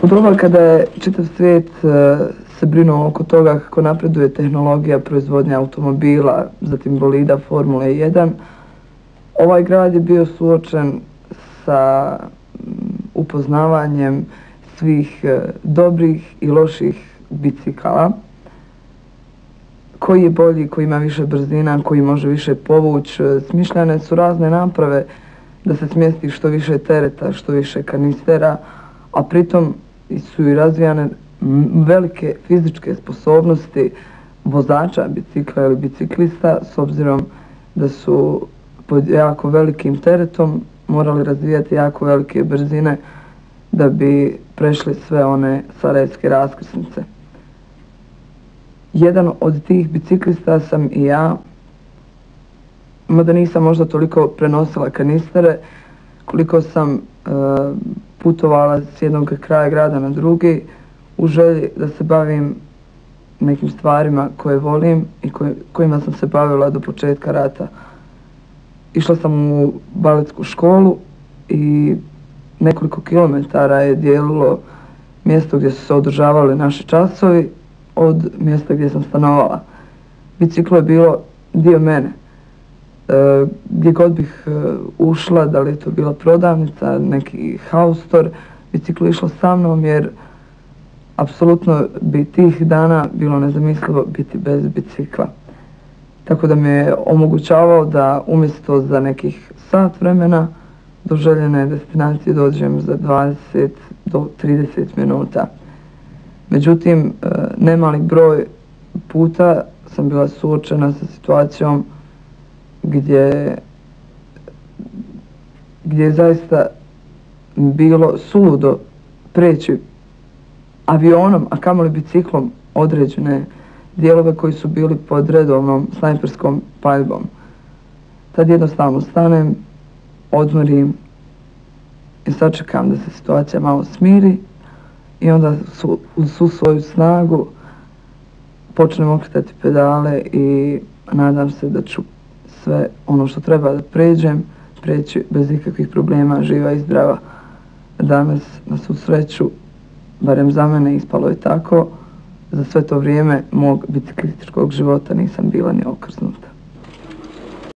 doba kada je čitav svijet se brinuo oko toga kako napreduje tehnologija proizvodnje automobila, zatim bolida Formule 1, ovaj grad je bio suočen sa upoznavanjem svih dobrih i loših bicikala. Koji je bolji, koji ima više brzina, koji može više povući. Smišljane su razne naprave da se smjesti što više tereta, što više kanistera, a pritom su i razvijane velike fizičke sposobnosti vozača bicikla ili biciklista, s obzirom da su pod jako velikim teretom morali razvijati jako velike brzine da bi prešli sve one sarajevske raskrsnice. Jedan od tih biciklista sam i ja, mada nisam možda toliko prenosila kanistere, koliko sam putovala s jednog kraja grada na drugi u želji da se bavim nekim stvarima koje volim i kojima sam se bavila do početka rata. Išla sam u baletsku školu i nekoliko kilometara je dijelilo mjesto gdje su se održavali naši časovi od mjesta gdje sam stanovala. Biciklo je bilo dio mene. Gdje god bih ušla, da li je to bila prodavnica, neki haustor, biciklo je išlo sa mnom jer apsolutno bi tih dana bilo nezamislivo biti bez bicikla. Tako da mi je omogućavao da umjesto za nekih sat vremena do željene destinacije dođem za 20 do 30 minuta. Međutim, nemali broj puta sam bila suočena sa situacijom gdje je zaista bilo suludo preći avionom, a kamoli biciklom, određene dijelove koji su bili pod redovnom snajperskom paljbom. Tad jednostavno stanem, odmorim i sačekam da se situacija malo smiri i onda uz svu svoju snagu počnem okretati pedale i nadam se da ću sve ono što treba da preći bez ikakvih problema, živa i zdrava. Danas, na svu sreću, barem za mene ispalo je tako, za sve to vrijeme mog biciklističkog života nisam bila ni okrznuta.